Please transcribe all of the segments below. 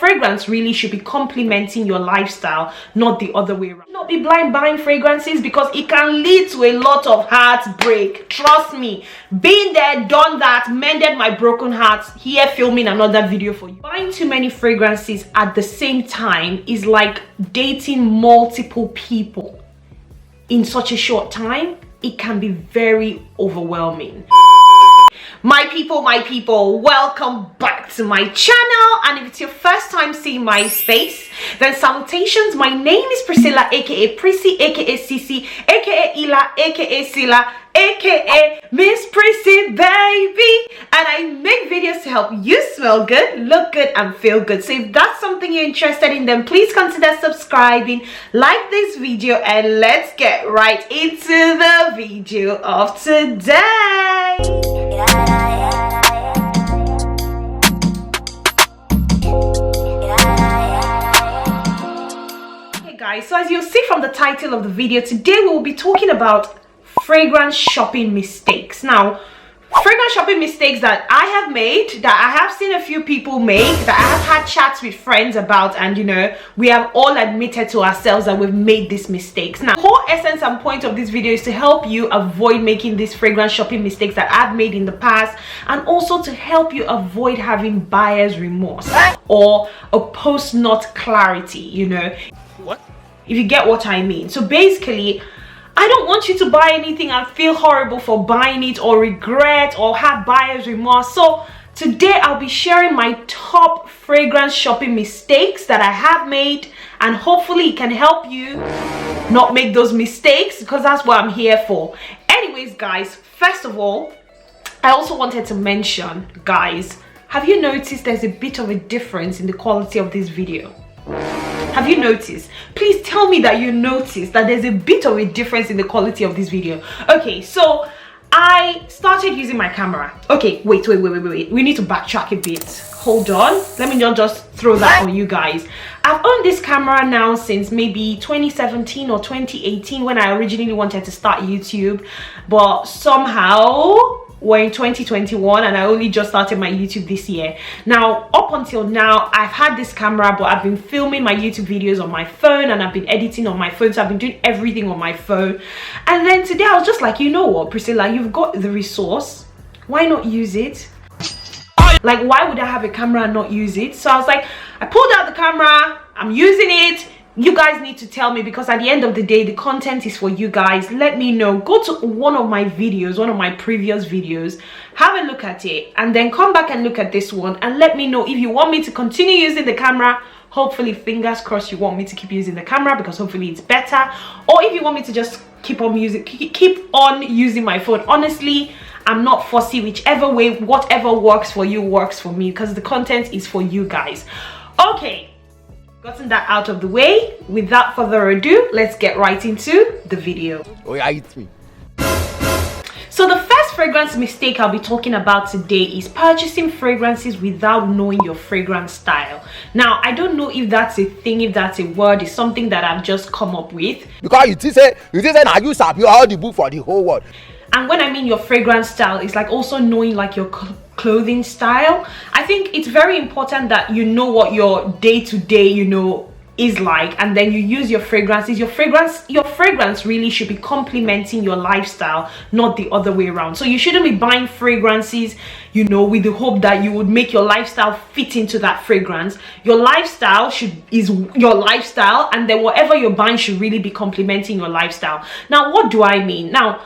fragrance really should be complementing your lifestyle, not the other way around. Not be blind buying fragrances because it can lead to a lot of heartbreak. Trust me, been there, done that, mended my broken heart, here filming another video for you. Buying too many fragrances at the same time is like dating multiple people in such a short time. It can be very overwhelming. My people, welcome back to my channel. And if it's your first time seeing my face, then salutations. My name is Priscilla, aka Prissy, aka Sissy, aka Ila, aka Silla, aka Miss Prissy baby, and I make videos to help you smell good, look good, and feel good. So if that's something you're interested in, then please consider subscribing, like this video, and let's get right into the video of today. Okay guys, so as you'll see from the title of the video, today we will be talking about fragrance shopping mistakes. Now, fragrance shopping mistakes that I have made, that I have seen a few people make, that I have had chats with friends about, and you know, we have all admitted to ourselves that we've made these mistakes. Now, the whole essence and point of this video is to help you avoid making these fragrance shopping mistakes that I've made in the past, and also to help you avoid having buyer's remorse or a post-nut clarity, you know. What? If you get what I mean. So basically, I don't want you to buy anything and feel horrible for buying it, or regret, or have buyer's remorse. So today I'll be sharing my top fragrance shopping mistakes that I have made, and hopefully it can help you not make those mistakes, because that's what I'm here for. Anyways guys, first of all, I also wanted to mention, guys, have you noticed there's a bit of a difference in the quality of this video? Have you noticed? Please tell me that you noticed that there's a bit of a difference in the quality of this video. Okay, so I started using my camera. Okay, wait. We need to backtrack a bit. Hold on. Let me not just throw that on you guys. I've owned this camera now since maybe 2017 or 2018, when I originally wanted to start YouTube. But somehow we're in 2021 and I only just started my YouTube this year. Now, up until now, I've had this camera, but I've been filming my YouTube videos on my phone, and I've been editing on my phone, so I've been doing everything on my phone. And then today I was just like, you know what, Priscilla, you've got the resource, why not use it? Like, why would I have a camera and not use it? So I was like, I pulled out the camera, I'm using it. You guys need to tell me, because at the end of the day, the content is for you guys. Let me know. Go to one of my videos, one of my previous videos, have a look at it, and then come back and look at this one, and let me know if you want me to continue using the camera. Hopefully, fingers crossed, you want me to keep using the camera, because hopefully it's better, or if you want me to just keep on using my phone. Honestly, I'm not fussy. Whichever way, whatever works for you works for me, because the content is for you guys. Okay, gotten that out of the way, without further ado, let's get right into the video. Oh yeah, it's me. So the first fragrance mistake I'll be talking about today is purchasing fragrances without knowing your fragrance style. Now, I don't know if that's a thing, if that's a word, it's something that I've just come up with. Because you say now you sabi all the book for the whole world. And when I mean your fragrance style, it's like also knowing like your clothing style. I think it's very important that you know what your day-to-day, you know, is like, and then you use your fragrances. Your fragrance really should be complementing your lifestyle, not the other way around. So you shouldn't be buying fragrances, you know, with the hope that you would make your lifestyle fit into that fragrance. Your lifestyle is your lifestyle, and then whatever you're buying should really be complementing your lifestyle. Now, what do I mean? Now,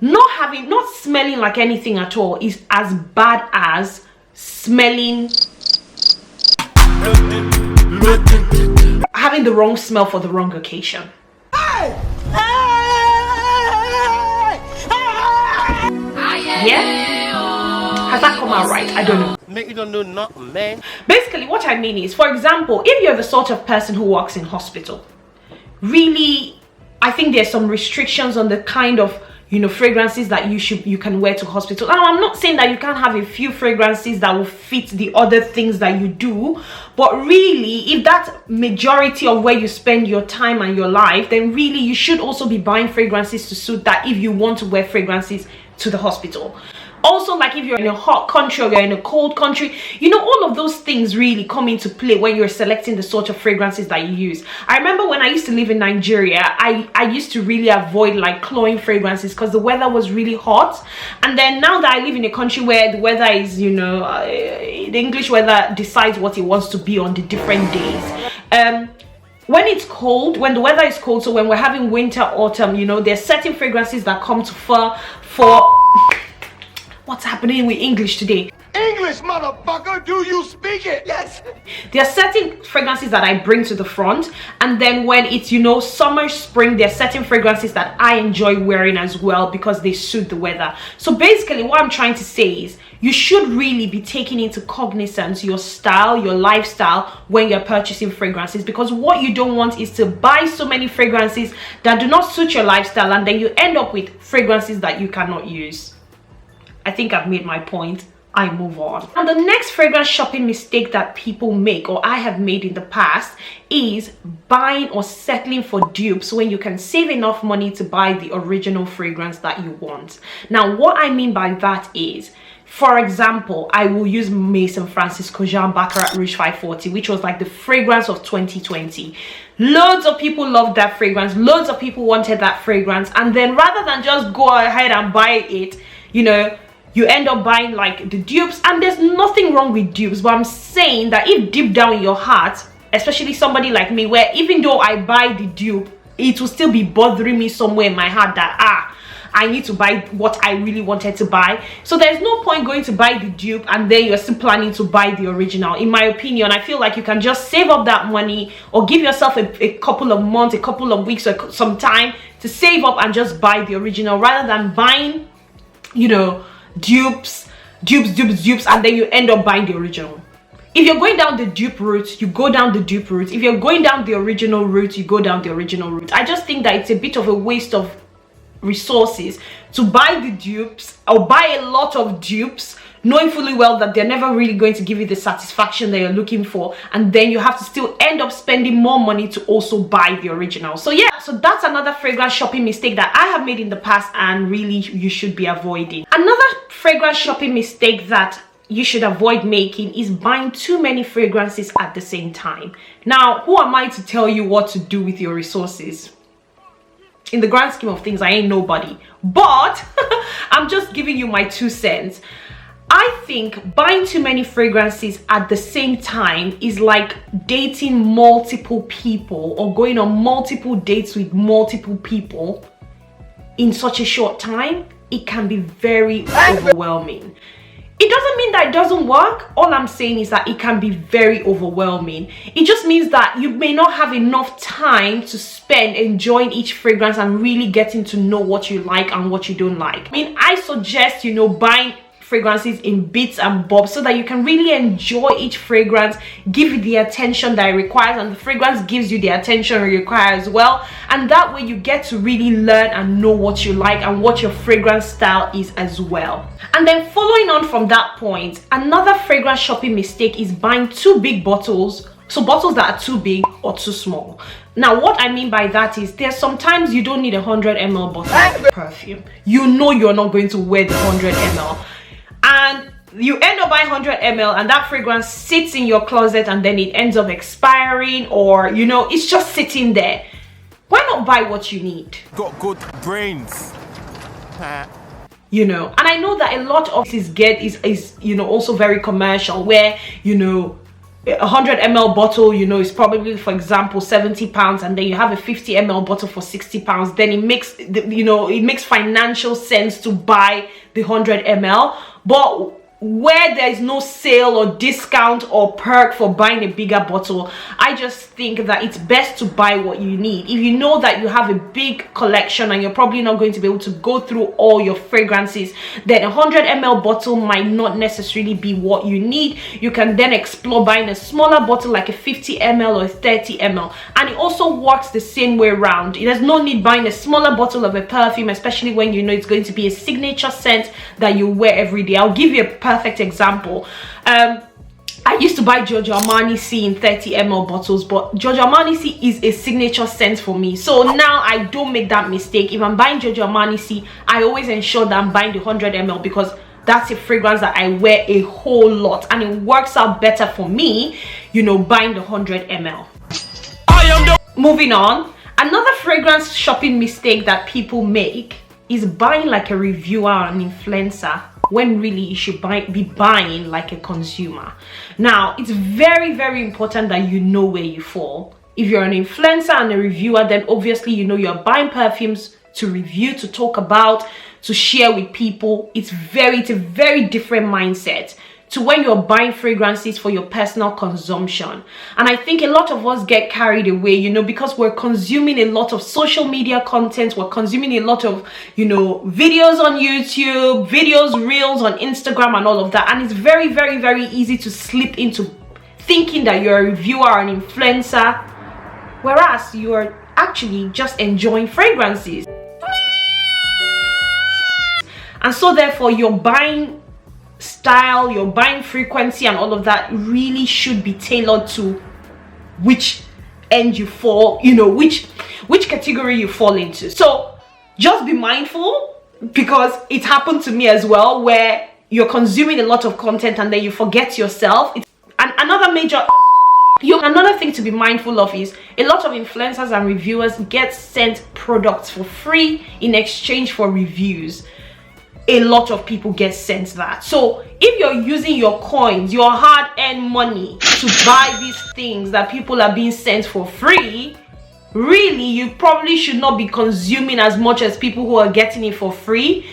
not smelling like anything at all is as bad as smelling, having the wrong smell for the wrong occasion. Yeah? Has that come out right? I don't know. You don't know nothing, man. Basically, what I mean is, for example, if you're the sort of person who works in hospital, really, I think there's some restrictions on the kind of, you know, fragrances that you can wear to hospital. Now, I'm not saying that you can't have a few fragrances that will fit the other things that you do, but really, if that's majority of where you spend your time and your life, then really you should also be buying fragrances to suit that, if you want to wear fragrances to the hospital. Also, like if you're in a hot country or you're in a cold country, you know, all of those things really come into play when you're selecting the sort of fragrances that you use. I remember when I used to live in Nigeria, I used to really avoid like cloying fragrances because the weather was really hot. And then now that I live in a country where the weather is, you know, the English weather decides what it wants to be on the different days. When it's cold, when the weather is cold, so when we're having winter, autumn, you know, there's certain fragrances that come to for what's happening with English today? English, motherfucker, do you speak it? Yes. There are certain fragrances that I bring to the front, and then when it's, you know, summer, spring, there are certain fragrances that I enjoy wearing as well because they suit the weather. So basically what I'm trying to say is you should really be taking into cognizance your style, your lifestyle when you're purchasing fragrances, because what you don't want is to buy so many fragrances that do not suit your lifestyle and then you end up with fragrances that you cannot use. I think I've made my point. I move on. And the next fragrance shopping mistake that people make, or I have made in the past, is buying or settling for dupes when you can save enough money to buy the original fragrance that you want. Now, what I mean by that is, for example, I will use Maison Francisco Jean Baccarat Rouge 540, which was like the fragrance of 2020. Loads of people loved that fragrance. Loads of people wanted that fragrance. And then rather than just go ahead and buy it, you know, you end up buying like the dupes. And there's nothing wrong with dupes, but I'm saying that if deep down in your heart, especially somebody like me, where even though I buy the dupe, it will still be bothering me somewhere in my heart that I need to buy what I really wanted to buy. So there's no point going to buy the dupe and then you're still planning to buy the original. In my opinion, I feel like you can just save up that money or give yourself a couple of months, a couple of weeks, or some time to save up and just buy the original rather than buying, you know, dupes, and then you end up buying the original. If you're going down the dupe route, you go down the dupe route. If you're going down the original route, you go down the original route. I just think that it's a bit of a waste of resources to buy the dupes or buy a lot of dupes knowing fully well that they're never really going to give you the satisfaction that you're looking for, and then you have to still end up spending more money to also buy the original. So yeah, so that's another fragrance shopping mistake that I have made in the past and really you should be avoiding. Another fragrance shopping mistake that you should avoid making is buying too many fragrances at the same time. Now, who am I to tell you what to do with your resources? In the grand scheme of things, I ain't nobody, but I'm just giving you my 2 cents. I think buying too many fragrances at the same time is like dating multiple people or going on multiple dates with multiple people in such a short time. It can be very overwhelming. It doesn't mean that it doesn't work. All I'm saying is that it can be very overwhelming. It just means that you may not have enough time to spend enjoying each fragrance and really getting to know what you like and what you don't like. I mean, I suggest, you know, buying fragrances in bits and bobs so that you can really enjoy each fragrance, give it the attention that it requires, and the fragrance gives you the attention it requires as well. And that way you get to really learn and know what you like and what your fragrance style is as well. And then following on from that point, another fragrance shopping mistake is buying too big bottles. So bottles that are too big or too small. Now, what I mean by that is there's sometimes you don't need a 100 ml bottle of perfume. You know you're not going to wear the 100 ml. And you end up buying 100 ml and that fragrance sits in your closet and then it ends up expiring, or, you know, it's just sitting there. Why not buy what you need? Got good brains. You know, and I know that a lot of this is you know, also very commercial, where, you know, a 100 ml bottle, you know, is probably, for example, 70 pounds, and then you have a 50 ml bottle for 60 pounds. Then it makes, you know, it makes financial sense to buy the 100 ml. But where there is no sale or discount or perk for buying a bigger bottle, I just think that it's best to buy what you need. If you know that you have a big collection and you're probably not going to be able to go through all your fragrances, then a 100 ml bottle might not necessarily be what you need. You can then explore buying a smaller bottle like a 50 ml or a 30 ml, and it also works the same way around. There's no need buying a smaller bottle of a perfume, especially when you know it's going to be a signature scent that you wear every day. I'll give you a perfect example. I used to buy Giorgio Armani C in 30 ml bottles, but Giorgio Armani C is a signature scent for me. So now I don't make that mistake. If I'm buying Giorgio Armani C, I always ensure that I'm buying the 100 ml because that's a fragrance that I wear a whole lot, and it works out better for me, you know, buying the 100 ml. Moving on, another fragrance shopping mistake that people make is buying like a reviewer or an influencer, when really you should be buying like a consumer. Now, it's very, very important that you know where you fall. If you're an influencer and a reviewer, then obviously you know you're buying perfumes to review, to talk about, to share with people. It's a very different mindset to when you're buying fragrances for your personal consumption. And I think a lot of us get carried away, you know, because we're consuming a lot of social media content, we're consuming a lot of, you know, videos on YouTube, videos, reels on Instagram and all of that. And it's very easy to slip into thinking that you're a reviewer or an influencer, whereas you're actually just enjoying fragrances. And so therefore your buying style, your buying frequency and all of that really should be tailored to which end you fall, you know, which category you fall into. So just be mindful, because it happened to me as well, where you're consuming a lot of content and then you forget yourself. And another thing to be mindful of is a lot of influencers and reviewers get sent products for free in exchange for reviews. A lot of people get sent that. So if you're using your coins, your hard-earned money, to buy these things that people are being sent for free, really you probably should not be consuming as much as people who are getting it for free.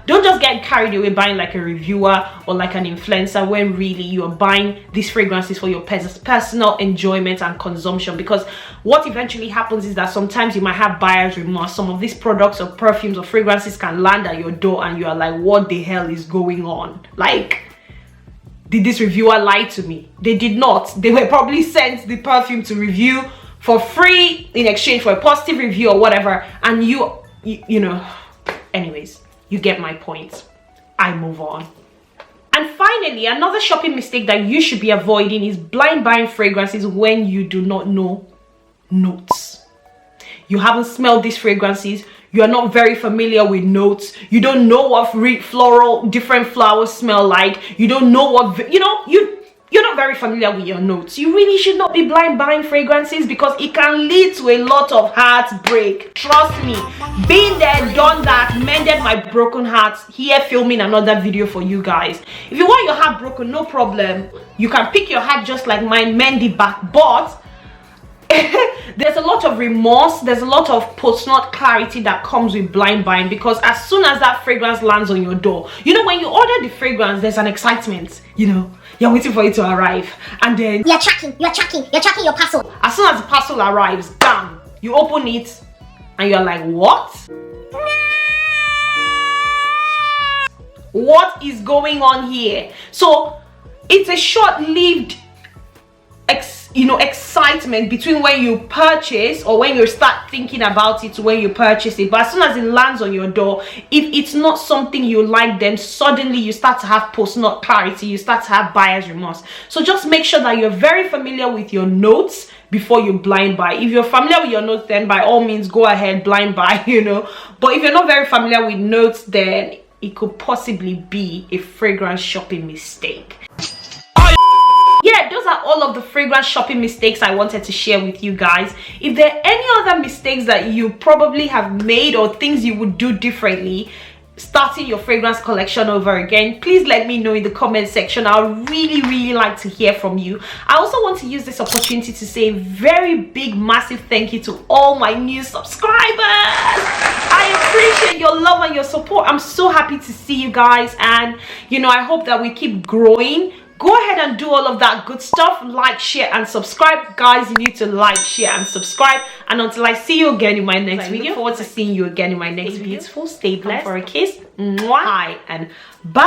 Don't just get carried away buying like a reviewer or like an influencer, when really you're buying these fragrances for your personal enjoyment and consumption. Because what eventually happens is that sometimes you might have buyer's remorse. Some of these products or perfumes or fragrances can land at your door and you are like, what the hell is going on? Like, did this reviewer lie to me? They did not. They were probably sent the perfume to review for free in exchange for a positive review or whatever, and you know, anyways, you get my point. I move on. And finally, another shopping mistake that you should be avoiding is blind buying fragrances when you do not know notes. You haven't smelled these fragrances, you are not very familiar with notes, you don't know what different flowers smell like, you don't know what, you know, you're not very familiar with your notes. You really should not be blind buying fragrances, because it can lead to a lot of heartbreak. Trust me, been there, done that, mended my broken heart, here filming another video for you guys. If you want your heart broken, no problem, you can pick your heart just like mine, mend it back. But there's a lot of remorse, there's a lot of post-nut clarity that comes with blind buying, because as soon as that fragrance lands on your door, you know, when you order the fragrance, there's an excitement, you know, you're waiting for it to arrive, and then you're tracking your parcel. As soon as the parcel arrives, bam, you open it and you're like, what is going on here? So it's a short-lived excitement between when you purchase or when you start thinking about it to when you purchase it. But as soon as it lands on your door, if it's not something you like, then suddenly you start to have post-nut clarity, you start to have buyer's remorse. So just make sure that you're very familiar with your notes before you blind buy. If you're familiar with your notes, then by all means go ahead, blind buy, you know. But if you're not very familiar with notes, then it could possibly be a fragrance shopping mistake. Yeah, those are all of the fragrance shopping mistakes I wanted to share with you guys. If there are any other mistakes that you probably have made or things you would do differently starting your fragrance collection over again, please let me know in the comment section. I would really like to hear from you. I also want to use this opportunity to say a very big massive thank you to all my new subscribers. I appreciate your love and your support. I'm so happy to see you guys, and you know, I hope that we keep growing. Go ahead and do all of that good stuff. Like, share and subscribe. Guys, you need to like, share and subscribe. And until I see you again in my next video, I look forward to seeing you again in my next video. Beautiful, stay blessed. For a kiss, mwah, hi, and bye.